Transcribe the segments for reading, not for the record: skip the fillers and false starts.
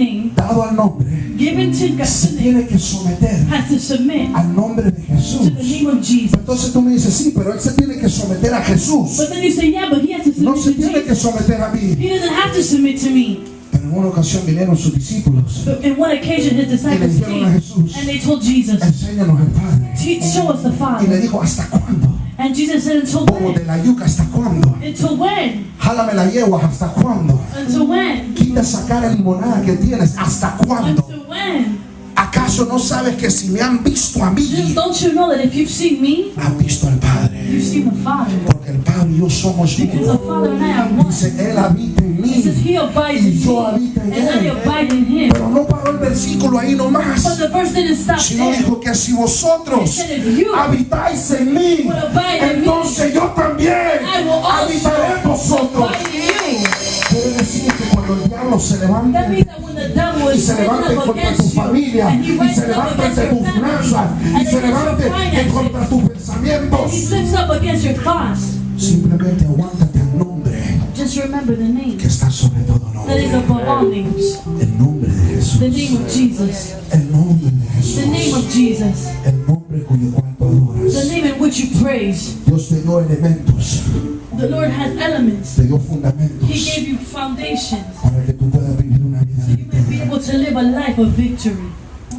name, dado al nombre, given to God, se tiene que someter has to submit al nombre de Jesús. to the name of Jesus. Entonces tú me dices, sí, pero él se tiene que someter a Jesús. But then you say, yeah, but he has to No submit se to tiene que Jesus. someter a mí. He doesn't have to submit to me. Pero en una ocasión vinieron sus discípulos But in one occasion, his y le disciples dijeron a came Jesús, and they told Jesus, enséñanos al Padre. Show us the Y le Father. dijo, ¿hasta cuándo? And Jesus said, until Bobo de when? la yuca, ¿hasta cuándo? Until when? Jálame la yegua, ¿hasta cuándo? Until when? Quita esa cara de limonada que tienes, ¿hasta cuándo? Until when? ¿Acaso no sabes que si me han visto a Just mí, don't you know that if you've seen me, han visto al Padre? you've seen the Father? Porque el Padre y yo somos Because uno. the Father and I are one. Dice, Él habita en He says mí he abides y in yo me, habito en and I Él. abide in him. Pero no paró el versículo ahí But nomás, the verse didn't stop sino there. dijo que si He vosotros said, if you habitáis en mí, would abide in me, entonces yo también I will habitaré en also vosotros. abide in you. Quiere decir que cuando el diablo se levanta That means that when the devil y is se levante rising up contra tu against you, familia and he y rises se up levante against ante your tus family, finanzas y and se against your levante en finances, contra tus and he pensamientos, lifts up against your thoughts, simplemente aguántate al nombre just remember the name que está sobre todo that is nombre. above all names. El nombre de Jesús. The name of Jesus. El nombre de Jesús. The name of Jesus. El nombre cuyo cual tú adoras. The name in which you praise. Dios te dio elementos, The Lord has elements. te dio He fundamentos gave you foundations para que tú puedas vivir una vida so de you may be victoria. able to live a life of victory.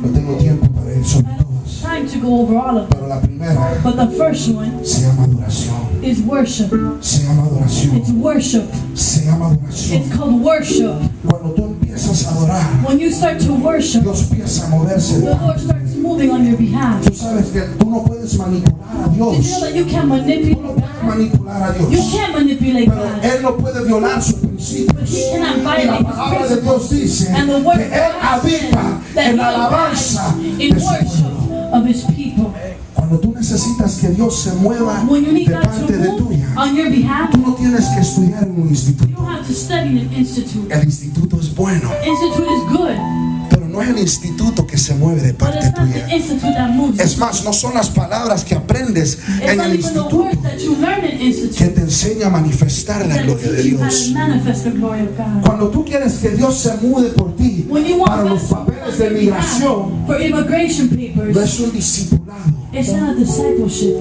No tengo tiempo para ir sobre I don't todas, have time to go over all of them. pero la primera But the first one se llama adoración. is worship. Se llama adoración. It's worship. Se llama adoración. It's called worship. Cuando tú empiezas a adorar, When you start to worship, Dios empieza a moverse. the Lord starts moving on your behalf. Tú sabes que tú no puedes manipular a Did you know Dios. that you can't Tú no manipulate puedes God? manipular a You Dios. can't manipulate Pero God. Él no puede violar sus But principios. He cannot Y la violate palabra His de principles. Dios dice And the word que of Él God habita says that en He la alabanza abides in de su worship pueblo. of His people. Cuando tú necesitas que Dios se mueva When you need de God to parte de move tuya, on your behalf, tú no tienes que estudiar en un you instituto. don't have to study in an institute. El instituto es bueno, Institute is good, pero no es el instituto que se mueve de but parte it's not tuya. the institute that moves. Es más, no son las palabras que aprendes It's en not el even the instituto words that you learn in que institute te enseña a manifestar la that gloria de teach you how Dios. to manifest the glory of God. Cuando tú quieres que Dios se mude por ti When you want para God los to move papeles on de your migración, behalf for immigration no papers, es un discipulado it's not a discipleship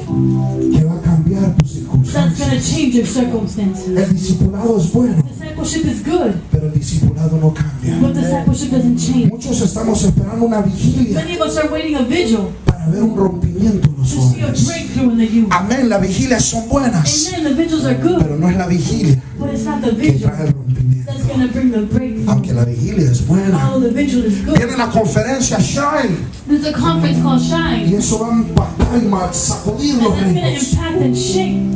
que va a cambiar tus that's going to circunstancias. change your circumstances. El discipulado es bueno, Discipleship is good, pero el discipulado no cambia. but discipleship doesn't change. Muchos estamos esperando una vigilia Many of us are waiting a vigil para ver un rompimiento en los to see a jóvenes. breakthrough in the youth. Amén, las vigilias son buenas, Amen, the vigils are good, pero no es la vigilia but it's not the que vigil trae el rompimiento. that's going to bring the breakthrough. Aunque la vigilia es buena. Although the vigil is good. Viene la conferencia Shine There's a conference called y Shine, eso va a impactar y va a sacudir and los that's going to reinos. impact and shake,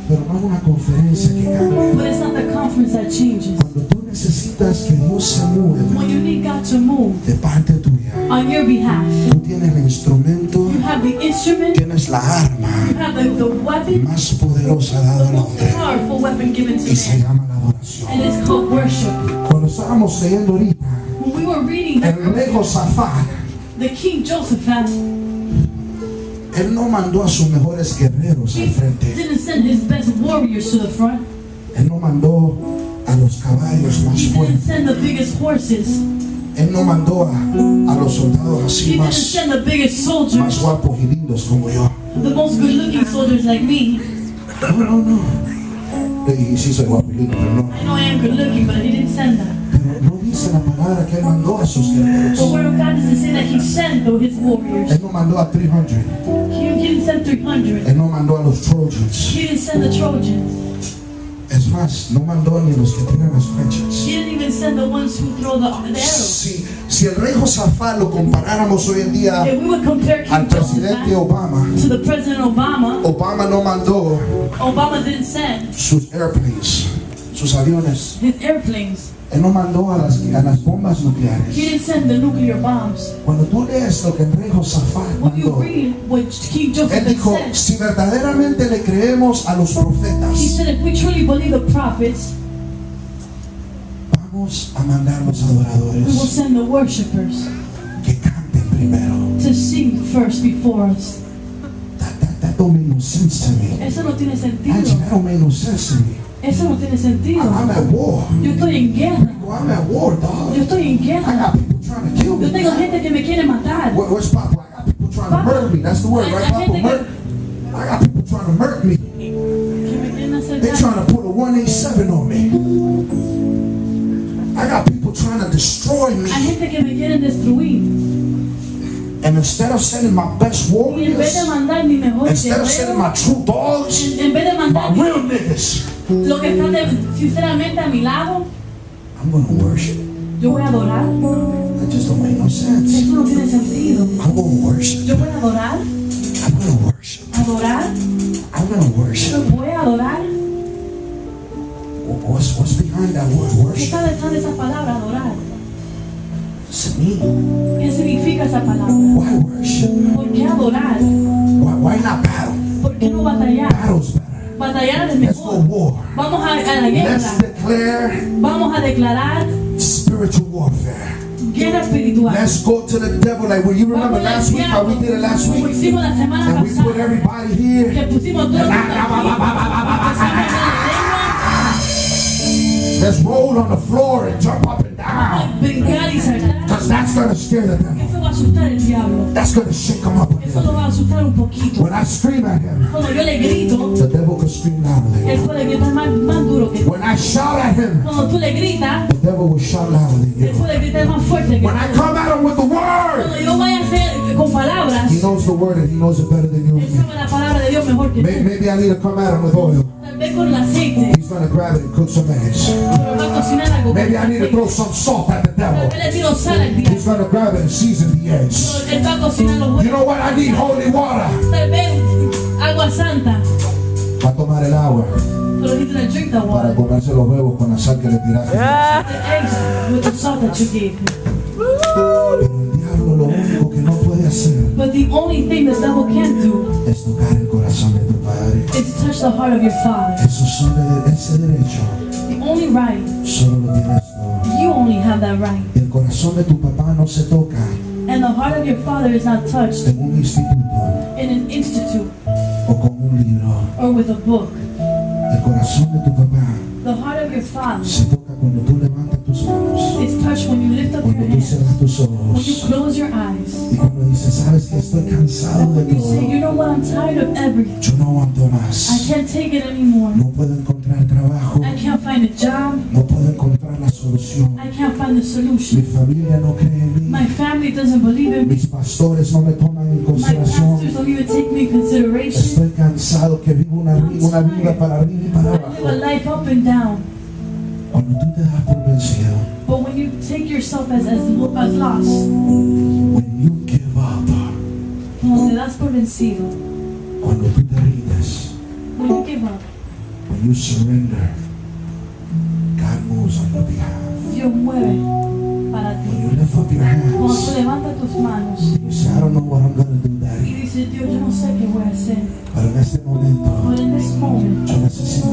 Pero no es una conferencia que cambie. but it's not the conference that changes. Cuando tú necesitas que Dios se mueva When you need God to move de parte tuya, on your behalf, tú tienes el instrumento, you have the instrument, tienes la arma you have the weapon, más poderosa dada the al most hombre powerful weapon given to y se man, llama la adoración. and it's called worship. Cuando estábamos leyendo ahorita, When we were reading el rey Josafat, the King Josaphat, él no mandó a sus mejores guerreros al frente, didn't send his best warriors to the front. él no mandó a los caballos más He didn't fuertes, send the biggest horses. él no mandó a los soldados He así didn't más send the biggest más soldiers, guapos y lindos como yo. the most good-looking soldiers like me. No. Y sí soy guapo y lindo, pero no. I know I am good-looking, but he didn't send that. Pero no dice la palabra que él mandó a sus The guerreros. word of God doesn't say that he sent though his warriors. Él no mandó a 300. He didn't send 300. Él no mandó a los Trojans. He didn't send the Trojans. Es más, no mandó ni los que tiran las flechas. He didn't even send the ones who throw the arrows. Si el rey Josafat lo comparáramos hoy en día If we would compare al King presidente Josaphat Obama, to the President Obama, Obama no mandó Obama didn't send sus airplanes, sus aviones. his airplanes. Él no mandó a las bombas He nucleares. didn't send the nuclear bombs. Cuando tú lees lo que el rey Josafat When you mandó, read what King él Josaphat dijo, said, si verdaderamente le creemos a los he profetas, said if we truly believe the prophets, vamos a mandar los we will adoradores send the worshipers que canten primero. to sing first before us. That don't make no sense to me. Eso no tiene That sentido. don't make no sense to me. Eso no tiene sentido. I'm at war. Yo estoy en guerra. I'm at war, dog. Yo estoy en I guerra. got people trying to kill me. Yo tengo gente que me quiere matar. Where's Papa? I got people trying to murder me. That's the word, right, Papa? Murder. I got people trying to murder me. Que me quieren hacer They're daño. trying to put a 187 on me. I got people trying to destroy me. Hay gente que me quiere destruir. And instead of sending my best Y en vez de warriors, mandar mi mejor instead of sending guerrero, my true dogs, en vez de my mandar real niggas, lo que está sinceramente a mi lado, I'm going to worship. yo voy a adorar. That just don't make no sense. Eso no tiene sentido. I'm going to worship. Yo voy a adorar, I'm going to worship. adorar, I'm going to worship. yo voy a adorar. What's behind that word, ¿Qué worship? está detrás de esa palabra, adorar? It's me. ¿Qué significa esa palabra? Why worship? ¿Por qué adorar? Why not battle? ¿Por qué no batallar? Battle's better. Batallar es Let's go mejor. war. Vamos a la Let's guerra. declare Vamos a declarar spiritual warfare. guerra espiritual. Let's go to the devil. Like, well, you remember Vamos al last week how we diablo, did it last como week? hicimos la semana And we put pasada, everybody here. que pusimos todo el mundo aquí. Let's roll on the floor and jump up and down. Brincar y saltar. Because that's going to scare the devil. Eso va a asustar al diablo. That's going to shake him up a Eso lo little. va a asustar un poquito. When I scream at him, Cuando yo le grito, the devil can scream louder. él puede gritar más duro que tú. When I shout at him, Cuando tú le gritas, the devil will shout louder than él you. puede gritar más fuerte que When I tú. come at him with the word, Cuando yo vaya a hacer con palabras, he knows the word and he knows it better than you él and me. sabe la palabra de Dios mejor que tú. Maybe I need to come at him with oil. Tal vez con el aceite, He's going to grab it and cook some eggs. pero va a cocinar algo con Maybe el I need to aceite. throw some salt at the Tal devil. vez le tiro sal al He's diablo. going to grab it and season the eggs. Él va a cocinar los You huevos. know what? I need holy water. Tal vez agua santa, Va a tomar el agua pero he's gonna drink the para water. comerse los huevos con la sal que le tiraste. The eggs with the salt that you gave him. Pero el diablo lo único que no puede hacer But the only thing the devil can't do es tocar el corazón de tu padre. is touch the heart of your father. Ese derecho The only right, solo lo tienes tú. you only have that right. El corazón de tu papá no se toca And the heart of your father is not touched en un instituto in an institute o con un libro. or with a book. El corazón de tu papá The heart of your father se toca cuando tú levantas tus manos, is touched when you lift up your cuando tú hands, cierras tus when you ojos close your eyes. y cuando dices, sabes que estoy cansado And de when you say, todo. you know what, I'm tired of everything. Yo no aguanto I más. can't take it anymore. No puedo encontrar trabajo. I can't find a job. No puedo encontrar la solución. I can't find the Mi solution. familia no cree en My mí. family doesn't believe in me. Mis pastores no me toman en My consideración. pastors don't even take me in consideration. Estoy cansado que vivo una vida para arriba y para I live a abajo. life up and down. Cuando tú te das por vencido, But when you take yourself as lost, when you give up, cuando te das por vencido, cuando tú te rindes, when you give up, when you surrender, God moves on your behalf. Dios mueve para When ti. you lift up your Cuando tú hands, levantas tus manos you say, I don't know what I'm going to do, y Daddy. dices, Dios, yo no sé qué voy a hacer. Pero en este momento, But in this moment, yo necesito